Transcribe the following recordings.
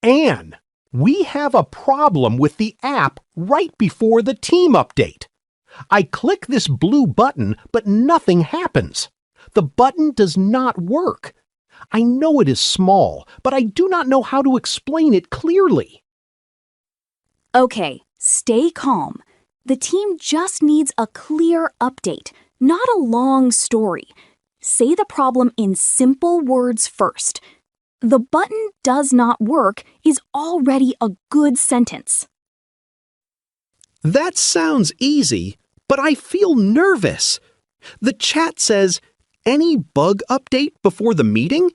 Anne, we have a problem with the app right before the team update. I click this blue button, but nothing happens. The button does not work. I know it is small, but I do not know how to explain it clearly. Okay, stay calm. The team just needs a clear update, not a long story. Say the problem in simple words first. The button does not work is already a good sentence. That sounds easy, but I feel nervous. The chat says, "Any bug update before the meeting?"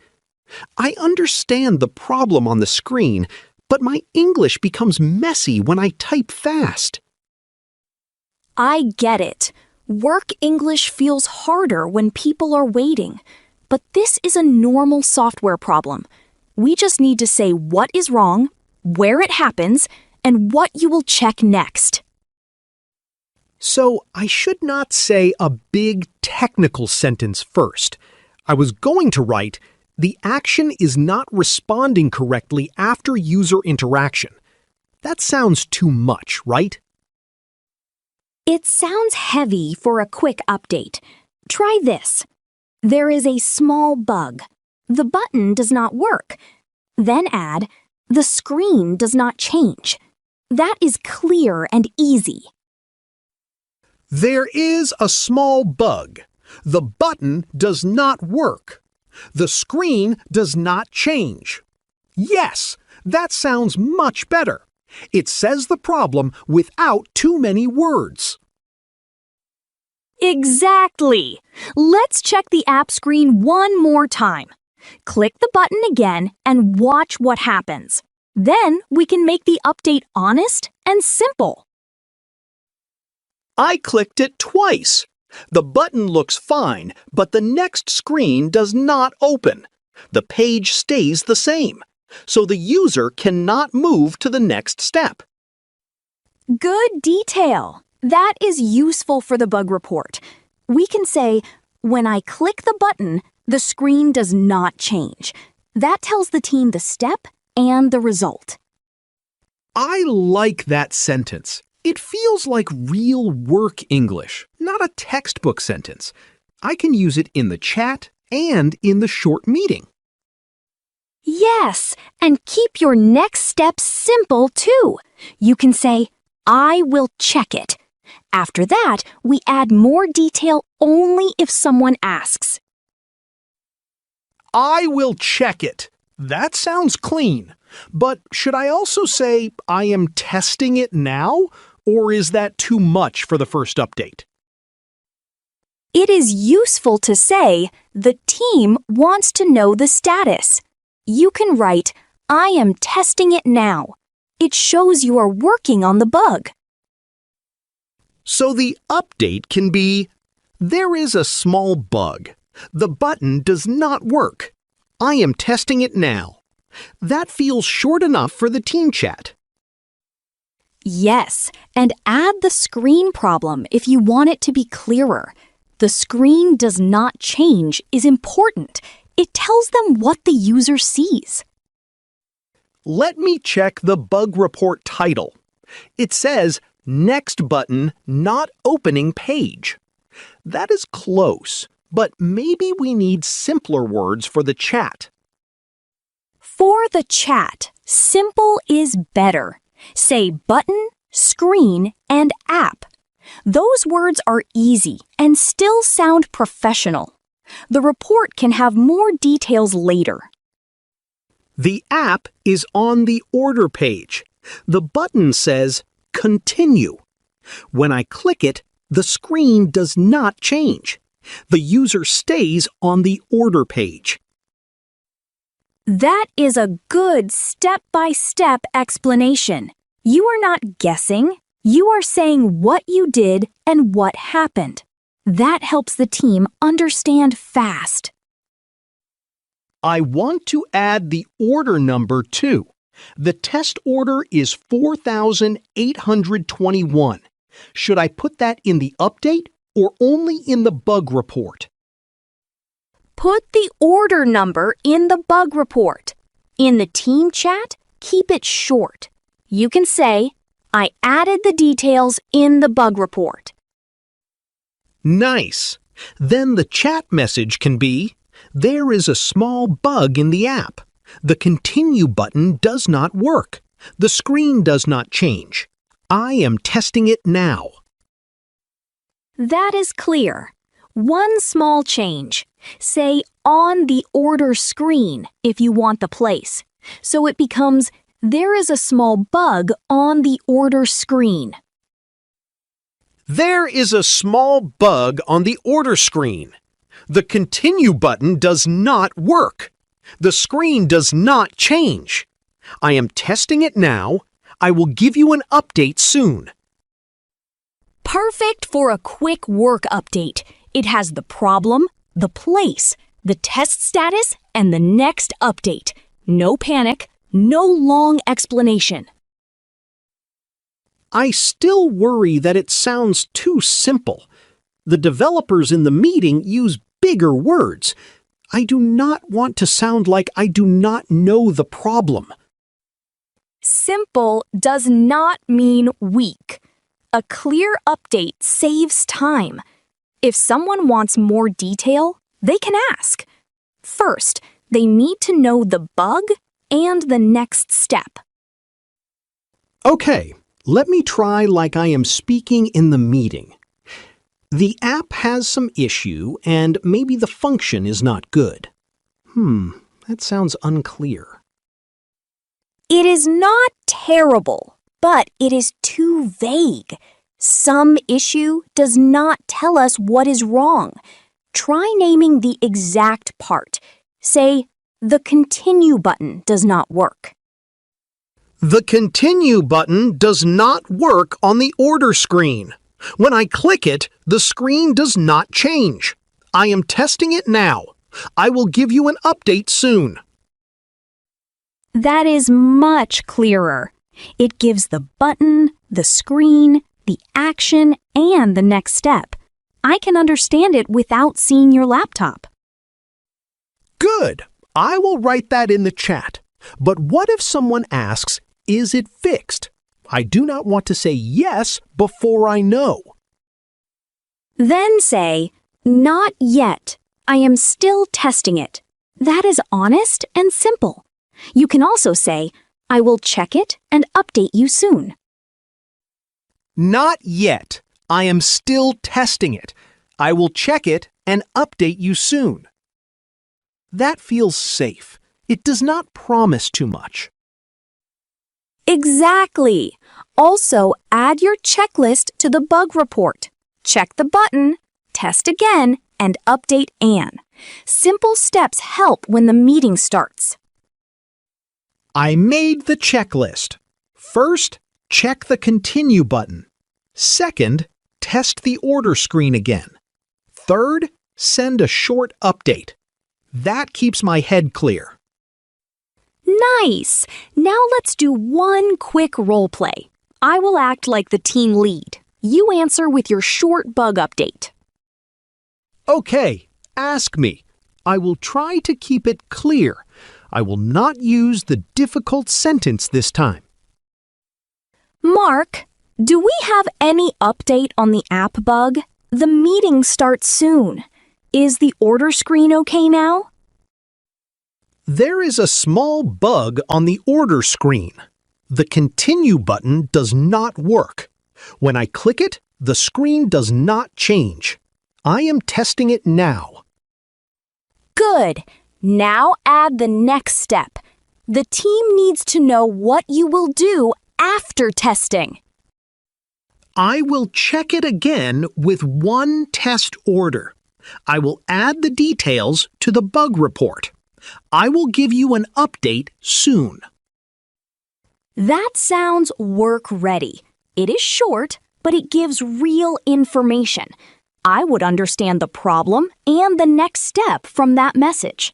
I understand the problem on the screen, but my English becomes messy when I type fast. I get it. Work English feels harder when people are waiting. But this is a normal software problem. We just need to say what is wrong, where it happens, and what you will check next. So I should not say a big technical sentence first. I was going to write, "The action is not responding correctly after user interaction." That sounds too much, right? It sounds heavy for a quick update. Try this. There is a small bug. The button does not work. Then add, the screen does not change. That is clear and easy. There is a small bug. The button does not work. The screen does not change. Yes, that sounds much better. It says the problem without too many words. Exactly. Let's check the app screen one more time. Click the button again and watch what happens. Then we can make the update honest and simple. I clicked it twice. The button looks fine, but the next screen does not open. The page stays the same, so the user cannot move to the next step. Good detail. That is useful for the bug report. We can say, when I click the button, the screen does not change. That tells the team the step and the result. I like that sentence. It feels like real work English, not a textbook sentence. I can use it in the chat and in the short meeting. Yes, and keep your next step simple too. You can say, I will check it. After that, we add more detail only if someone asks. I will check it. That sounds clean. But should I also say I am testing it now? Or is that too much for the first update? It is useful to say the team wants to know the status. You can write, I am testing it now. It shows you are working on the bug. So the update can be, there is a small bug. The button does not work. I am testing it now. That feels short enough for the team chat. Yes, and add the screen problem if you want it to be clearer. The screen does not change is important. It tells them what the user sees. Let me check the bug report title. It says, Next button, not opening page. That is close, but maybe we need simpler words for the chat. For the chat, simple is better. Say button, screen, and app. Those words are easy and still sound professional. The report can have more details later. The app is on the order page. The button says Continue. When I click it, the screen does not change. The user stays on the order page. That is a good step-by-step explanation. You are not guessing. You are saying what you did and what happened. That helps the team understand fast. I want to add the order number too. The test order is 4,821. Should I put that in the update or only in the bug report? Put the order number in the bug report. In the team chat, keep it short. You can say, I added the details in the bug report. Nice. Then the chat message can be, there is a small bug in the app. The continue button does not work. The screen does not change. I am testing it now. That is clear. One small change. Say on the order screen if you want the place. So it becomes, there is a small bug on the order screen. There is a small bug on the order screen. The continue button does not work. The screen does not change. I am testing it now. I will give you an update soon. Perfect for a quick work update. It has the problem, the place, the test status, and the next update. No panic, no long explanation. I still worry that it sounds too simple. The developers in the meeting use bigger words. I do not want to sound like I do not know the problem. Simple does not mean weak. A clear update saves time. If someone wants more detail, they can ask. First, they need to know the bug and the next step. Okay, let me try like I am speaking in the meeting. The app has some issue and maybe the function is not good. That sounds unclear. It is not terrible, but it is too vague. Some issue does not tell us what is wrong. Try naming the exact part. Say, the continue button does not work. The continue button does not work on the order screen. When I click it, the screen does not change. I am testing it now. I will give you an update soon. That is much clearer. It gives the button, the screen, the action, and the next step. I can understand it without seeing your laptop. Good. I will write that in the chat. But what if someone asks, is it fixed? I do not want to say yes before I know. Then say, not yet. I am still testing it. That is honest and simple. You can also say, I will check it and update you soon. Not yet. I am still testing it. I will check it and update you soon. That feels safe. It does not promise too much. Exactly. Also, add your checklist to the bug report. Check the button, test again, and update Anne. Simple steps help when the meeting starts. I made the checklist. First, check the continue button. Second, test the order screen again. Third, send a short update. That keeps my head clear. Nice! Now let's do one quick role play. I will act like the team lead. You answer with your short bug update. Okay, ask me. I will try to keep it clear. I will not use the difficult sentence this time. Mark, do we have any update on the app bug? The meeting starts soon. Is the order screen okay now? There is a small bug on the order screen. The continue button does not work. When I click it, the screen does not change. I am testing it now. Good. Now add the next step. The team needs to know what you will do after testing. I will check it again with one test order. I will add the details to the bug report. I will give you an update soon. That sounds work ready. It is short, but it gives real information. I would understand the problem and the next step from that message.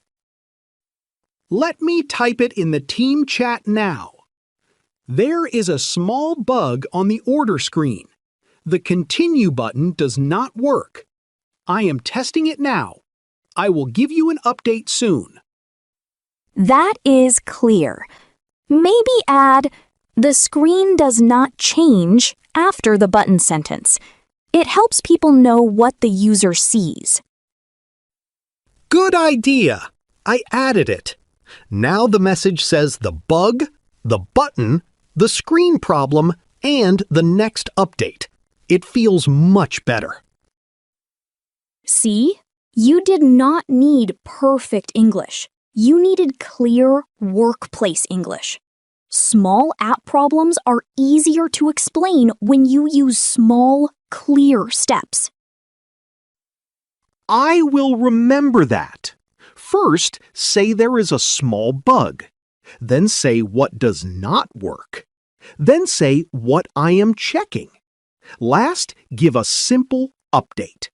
Let me type it in the team chat now. There is a small bug on the order screen. The continue button does not work. I am testing it now. I will give you an update soon. That is clear. Maybe add, "The screen does not change" after the button sentence. It helps people know what the user sees. Good idea! I added it. Now the message says the bug, the button, the screen problem, and the next update. It feels much better. See? You did not need perfect English. You needed clear workplace English. Small app problems are easier to explain when you use small, clear steps. I will remember that. First, say there is a small bug. Then say what does not work. Then say what I am checking. Last, give a simple update.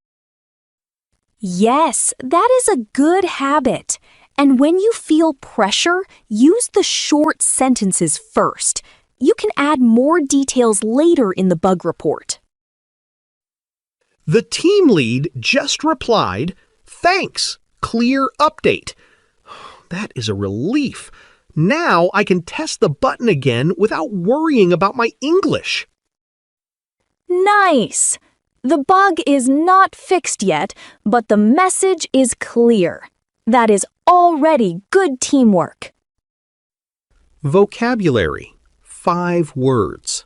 Yes, that is a good habit. And when you feel pressure, use the short sentences first. You can add more details later in the bug report. The team lead just replied, "Thanks, clear update." That is a relief. Now I can test the button again without worrying about my English. Nice! The bug is not fixed yet, but the message is clear. That is already good teamwork. Vocabulary: 5 words.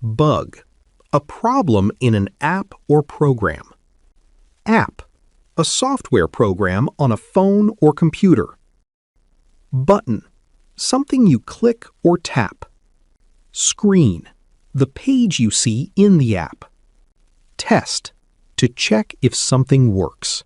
Bug: a problem in an app or program. App: a software program on a phone or computer. Button: something you click or tap. Screen: the page you see in the app. Test: to check if something works.